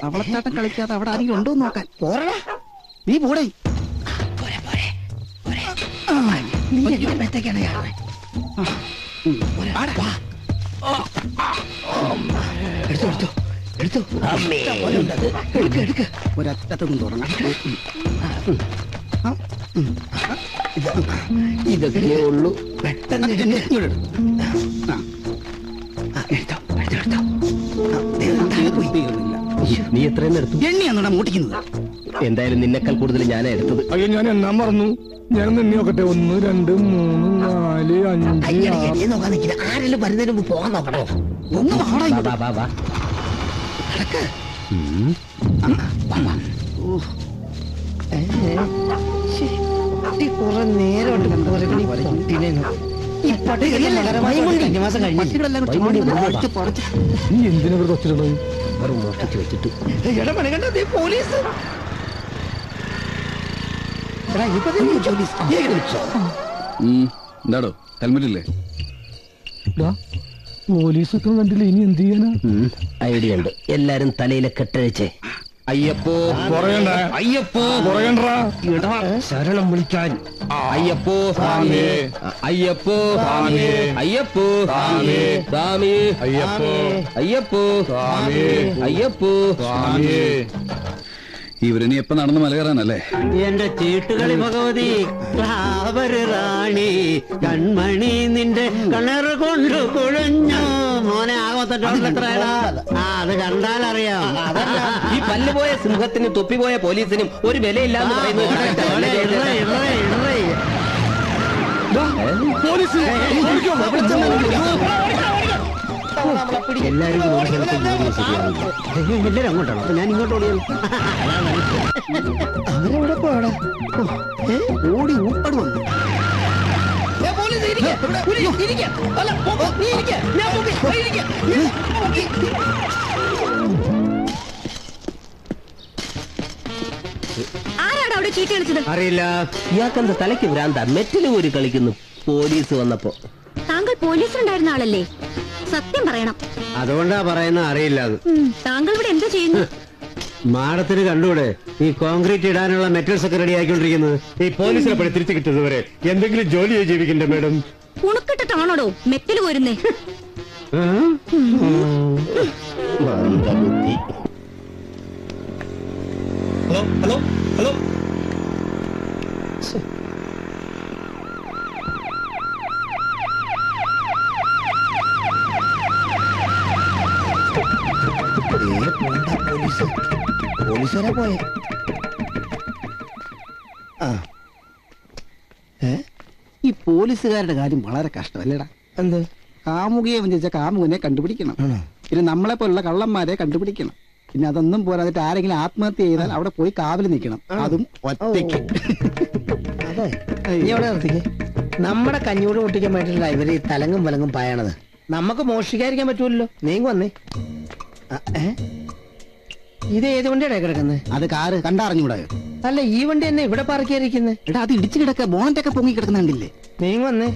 അവളച്ചാട്ടം കളിക്കാതെ അവിടെ ആരെങ്കിലും ഉണ്ടോ നോക്കാൻ. പോരടാ, നീ പോടേ. ഒരറ്റത്തൊന്നും തുടങ്ങാം. ഇതൊക്കെ ഉള്ളൂ. പെട്ടെന്ന് നീ എത്രയെന്ന് എടുത്തു? എണ്ണിയാണോടാ മൂട്ടിക്കുന്നത്? എന്തായാലും നിന്നെക്കാൾ കൂടുതൽ ഞാനാ എടുത്തത്. അയ്യോ, ഞാൻ എണ്ണാൻ മറന്നു. ഞാൻ എണ്ണി നോക്കട്ടെ. 1 2 3 4 5 നോക്കാൻ നിൽക്കില്ല. ആരെങ്കിലും വരുന്നതിന് മുമ്പ് പോകാൻ നോക്കണോ? ഒന്ന് കുറെ നേരം നീ എന്തിനാ വെച്ചിട്ടുണ്ടോ? മോഷ്ടിച്ച് വെച്ചിട്ട് പോലീസ് എന്താടോ ഹെൽമെറ്റ് ഇല്ലേ? പോലീസൊക്കെ കണ്ടില്ല. ഇനി എന്ത് ചെയ്യാനാ? ഐഡിയ ഉണ്ട്. എല്ലാരും തലയിലെ കെട്ടഴിച്ചേ. അയ്യപ്പോ അയ്യപ്പോ ശരണം വിളിക്കാൻ. അയ്യപ്പോ അയ്യപ്പോ അയ്യപ്പോ സ്വാമി അയ്യപ്പോ അയ്യപ്പോ ഇവരിനി എപ്പ നടന്ന് മല കയറാനല്ലേ? എന്റെ ചീട്ടുകളി ഭഗവതി റാണി കൺമണി നിന്റെ കണർ കൊണ്ട് കുഴഞ്ഞു. മോനെ ആകത്തട്ടോട്ടിലെത്രയാ? അത് കണ്ടാലറിയാം. ഈ പല്ലുപോയ സിംഹത്തിനും തൊപ്പിപോയ പോലീസിനും ഒരു വിലയില്ലാന്ന് പറയുന്നത്. എല്ലാരും എല്ലാരും അങ്ങോട്ടാണോ? അപ്പൊ ഞാൻ ഇങ്ങോട്ട് ഓടിയാൽ അവരെവിടെ പോടാ? ഓടി ഊപ്പട് വന്നു. ആരാണ് അവിടെ ചീട്ട് കളിച്ചത്? അറിയില്ല. ഇയാൾക്കെന്താ തലയ്ക്ക് ഭ്രാന്ത? മെറ്റില് ഒരു കളിക്കുന്നു പോലീസ് വന്നപ്പോ. താങ്കൾ പോലീസിലുണ്ടായിരുന്ന ആളല്ലേ? സത്യം പറയണം. അതുകൊണ്ടാ പറയുന്ന അറിയില്ല. താങ്കൾ ഇവിടെ എന്താ ചെയ്യുന്നു? മാഡത്തിന് കണ്ടൂടെ ഈ കോൺക്രീറ്റ് ഇടാനുള്ള മെറ്റൽസ് ഒക്കെ റെഡി ആയിക്കൊണ്ടിരിക്കുന്നത്? ഈ പോലീസിനെ പണി തിരിച്ചു കിട്ടുന്നവരെ എന്തെങ്കിലും ജോലി ജീവിക്കണ്ടേ മാഡം? ഉണക്കിട്ടിട്ടാണോടോ മെറ്റൽ പോരുന്നേ? Hello hello hello. പോലീസുകാരെ പോയെ. ഈ പോലീസുകാരുടെ കാര്യം വളരെ കഷ്ടമല്ലേടാ? എന്ത്? കാമുകിയെ വഞ്ചിച്ച കാമുകനെ കണ്ടുപിടിക്കണം, പിന്നെ നമ്മളെ പോലുള്ള കള്ളന്മാരെ കണ്ടുപിടിക്കണം, പിന്നെ അതൊന്നും പോരാതിട്ട് ആരെങ്കിലും ആത്മഹത്യ ചെയ്താൽ അവിടെ പോയി കാവൽ നിൽക്കണം, അതും ഒറ്റയ്ക്ക്. അതെ, നീ അവിടെ നിർത്തിക്കേ. നമ്മുടെ കഞ്ഞൂട് പൊട്ടിക്കാൻ വേണ്ടിയില്ല ഇവര് ഈ തലങ്ങും വലങ്ങും പായണത്. നമുക്ക് മോഷ്ടിക്കാതിരിക്കാൻ പറ്റൂല്ലോ. നീങ്ങ വന്നേ. ഇത് ഏത് വണ്ടിയാണ് കിടക്കുന്നത്? അത് കാറ് കണ്ടറിഞ്ഞൂടാ? അല്ല, ഈ വണ്ടി തന്നെ ഇവിടെ പാർക്ക് ചെയ്തിരിക്കുന്നത്. എടാ, അത് ഇടിച്ചു കിടക്ക, ബോണറ്റൊക്കെ പൊങ്ങി കിടക്കുന്നുണ്ടില്ലേ? നീങ്ങ വന്നേ.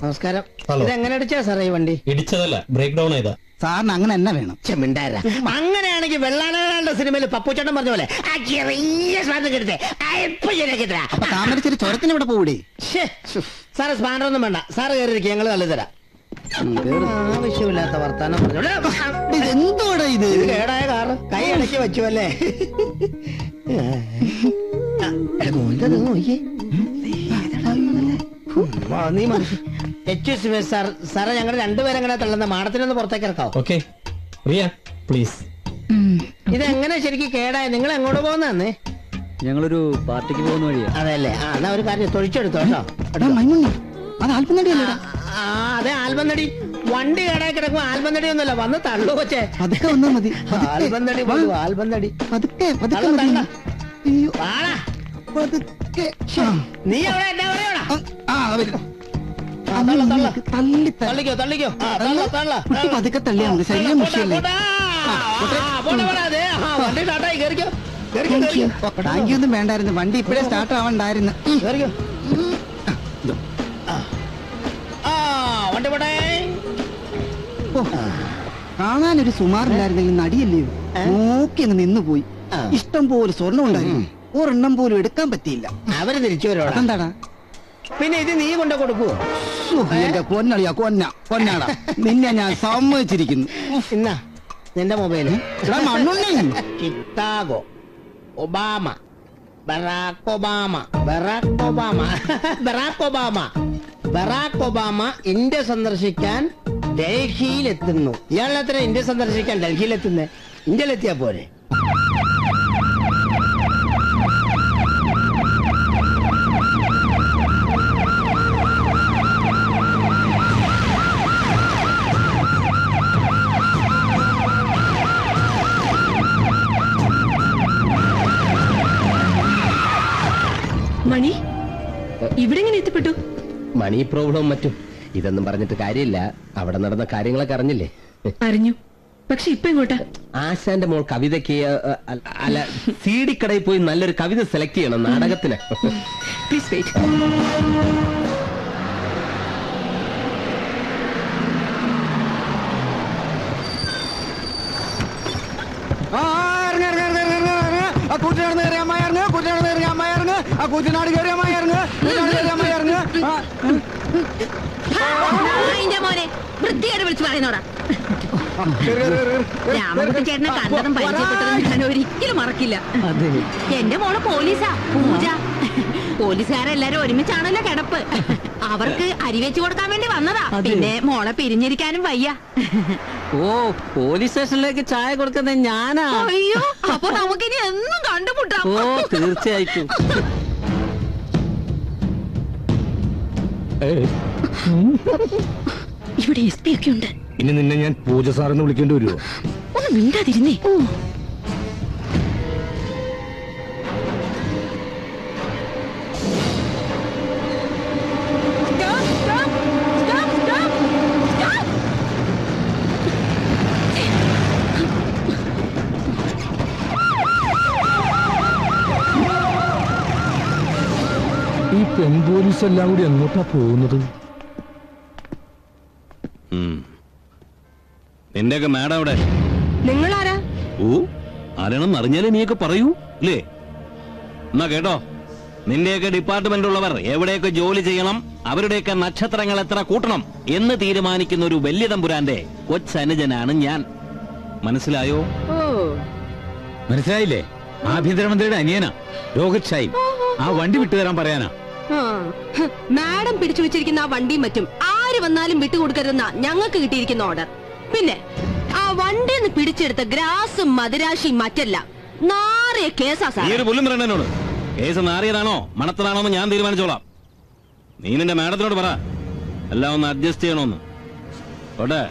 നമസ്കാരം. ഇതെങ്ങനെ അടിച്ചാ സാറേ ഈ വണ്ടി? ഇടിച്ചതല്ല, ബ്രേക്ക് ഡൗൺ ചെയ്താ. സാറിന് അങ്ങനെ തന്നെ വേണം. ചെമിണ്ടാര. അങ്ങനെയാണെങ്കിൽ വെള്ളാനകളുടെ സിനിമയിൽ പപ്പുച്ചേട്ടൻ പറഞ്ഞ പോലെ അപ്പൊ താമരച്ചൊരു ചുരത്തിന് ഇവിടെ പോകൂടെ? സാറ് സ്പാൻഡർ ഒന്നും വേണ്ട, സാറ് കയറിയിരിക്കും, ഞങ്ങൾ തള്ളി തരാം. ആവശ്യമില്ലാത്ത വർത്താനം പറഞ്ഞു. എന്തോടാ ഇത്? കേടായ കാറ് കൈ ഇടയ്ക്ക് വെച്ചു അല്ലേ? നീ മനുഷ്യ. സാറേ, ഞങ്ങൾ രണ്ടുപേരും എങ്ങനെ തള്ളുന്ന മാഡത്തിനൊന്ന് പുറത്തേക്ക് ഇറക്കാവോ? Okay Riya please. ഇതെങ്ങനെ ശരിക്കും കേടായ? നിങ്ങൾ എങ്ങോട്ട് പോകുന്നേ? ഞങ്ങളൊരു പാർട്ടിക്ക് പോകുന്ന വഴിയാ. അതെല്ലേ? എന്നാ ഒരു കാര്യം തൊഴിച്ചെടുത്തോ കേട്ടോ. അത് ആൽബം നടിയല്ലേടാ? അതെ, ആൽബം നടി. വണ്ടി കേടായി കിടക്കും. ആൽബം നടി ഒന്നുമല്ല, വന്ന് തള്ളു കൊച്ചേ. അതൊക്കെ വന്നാ മതി. ആൽബം നടി, ആൽബം നടി. പതുക്കെ നീ അവിടെ എന്നാ പറയണ? തള്ളിക്കോ തള്ളിക്കോ. പതുക്കെ തള്ളിയാ മതി, ശരീരം മുഷിയല്ലേ? വണ്ടി സ്റ്റാർട്ടായി, കയറിക്കോ. താങ്ക് യു ഒന്നും വേണ്ടായിരുന്നു, വണ്ടി ഇപ്പഴേ സ്റ്റാർട്ട് ആവണ്ടായിരുന്നു. കയറിക്കോ. വണ്ടി പോട്ടെ. കാണാനൊരു സുമാറില്ലായിരുന്നെങ്കിൽ നടിയല്ലയോ നോക്കി അങ്ങ് നിന്നുപോയി. ഇഷ്ടം പോലെ സ്വർണ്ണം ഉണ്ടായിരുന്നു, ഒരെണ്ണം പോലും എടുക്കാൻ പറ്റിയില്ല. അവര് തിരിച്ചു വരോടാ. അതെന്താടാ? പിന്നെ ഇത് നീ കൊണ്ട കൊടുക്കുവോ? എന്റെ പൊന്നളിയാ പൊന്നാടാ, നിന്നെ ഞാൻ സമ്മതിച്ചിരിക്കുന്നു. ഇന്നാ നിന്റെ മൊബൈല്. എടാ മണ്ണുണ്ണി, Chicago, Obama, Barack Obama, Barack Obama, Barack Obama, Barack Obama India സന്ദർശിക്കാൻ ഡൽഹിയിലെത്തുന്നു. ഇയാളെത്ര ഇന്ത്യ സന്ദർശിക്കാൻ ഡൽഹിയിലെത്തുന്നേ? ഇന്ത്യയിലെത്തിയാ പോരെ? മണി ഇവിടെ എങ്ങനെ എത്തിപ്പെട്ടു? മണി പ്രോബ്ലവും മറ്റും ഇതൊന്നും പറഞ്ഞിട്ട് കാര്യമില്ല. അവിടെ നടന്ന കാര്യങ്ങളൊക്കെ അറിഞ്ഞില്ലേ? അറിഞ്ഞു. പക്ഷെ ഇപ്പൊ എങ്ങോട്ടാ? ആശാന്റെ മോൾ കവിതയ്ക്ക് അല്ല CD കടയിൽ പോയി നല്ലൊരു കവിത സെലക്ട് ചെയ്യണം നാടകത്തിന്. Please wait. കൂറ്റനാട് കയറിയ അമ്മ ഇറങ്ങ്, കൂറ്റനാട് കയറിയ അമ്മ ഇറങ്ങ്, ആ കൂറ്റനാട് കയറിയ അമ്മ ഇറങ്ങ്, കൂറ്റനാട് കയറിയ അമ്മ ഇറങ്ങ്. മോനെ വൃത്തിയായിട്ട് വിളിച്ചു പറയുന്നോടാ. രാമകുട്ടി ചേട്ടനെ കണ്ടതും പരിചയപ്പെട്ടതും ഞാൻ ഒരിക്കലും മറക്കില്ല. എന്റെ മോള് പോലീസാ, പൂജ. പോലീസുകാരെല്ലാരും ഒരുമിച്ചാണല്ലോ കിടപ്പ്. അവർക്ക് അരി വെച്ചു കൊടുക്കാൻ വേണ്ടി വന്നതാ. പിന്നെ മോളെ പിരിഞ്ഞിരിക്കാനും വയ്യ. ഓ, പോലീസ് സ്റ്റേഷനിലേക്ക് ചായ കൊടുക്കുന്നത് ഞാനാ? അയ്യോ, അപ്പൊ നമുക്കിനി എന്നും കണ്ടുമുട്ടാം. ഓ, തീർച്ചയായിട്ടും. ഇവിടെ SP ഒക്കെ ഉണ്ട്. ഇനി നിന്നെ ഞാൻ പൂജ സാറെന്ന് വിളിക്കേണ്ടി വരുമോ? ഒന്ന് മിണ്ടാതിരുന്നേ. ഈ പെൺപോലീസ് എല്ലാം കൂടി എങ്ങോട്ടാ പോകുന്നത്? നിന്റെയൊക്കെ മാഡം അവിടെ? നിങ്ങളാരാ? ഓ, ആരാണെന്ന് അറിഞ്ഞാലേ നീയൊക്കെ പറയൂ അല്ലേ? എന്നാ കേട്ടോ, നിന്റെയൊക്കെ ഡിപ്പാർട്ട്മെന്റിലുള്ളവർ എവിടെയൊക്കെ ജോലി ചെയ്യണം, അവരുടെയൊക്കെ നക്ഷത്രങ്ങൾ എത്ര കൂട്ടണം എന്ന് തീരുമാനിക്കുന്ന ഒരു വലിയ തമ്പുരാന്റെ കൊച്ചനുജനാണ് ഞാൻ. മനസ്സിലായോ? മനസ്സിലായില്ലേ? ആഭ്യന്തരമന്ത്രിയുടെ അനിയനാ രോഹിത് ഷായി. ആ വണ്ടി വിട്ടുതരാൻ പറയാനാ. മാഡം പിടിച്ചു വെച്ചിരിക്കുന്ന ആ വണ്ടിയും മറ്റും ആര് വന്നാലും വിട്ടുകൊടുക്കരുതെന്നാ ഞങ്ങൾക്ക് കിട്ടിയിരിക്കുന്ന ഓർഡർ. പിന്നെ ആ വണ്ടിന്ന് പിടിച്ചെടുത്ത ഗ്രാസും മദിരാശിയും മറ്റല്ല നാറിയ കേസാ സാർ. ഈ ഒരു പുല്ലും പറയണോട് കേസ് നാറിയതാണോ മണത്തതാണോ എന്ന് ഞാൻ തീരുമാനിച്ചോളാം. നീ നിന്റെ മാഡത്തിനോട് പറ എല്ലാം ഒന്ന് അഡ്ജസ്റ്റ് ചെയ്യണോന്ന്. ഓട്ടെ.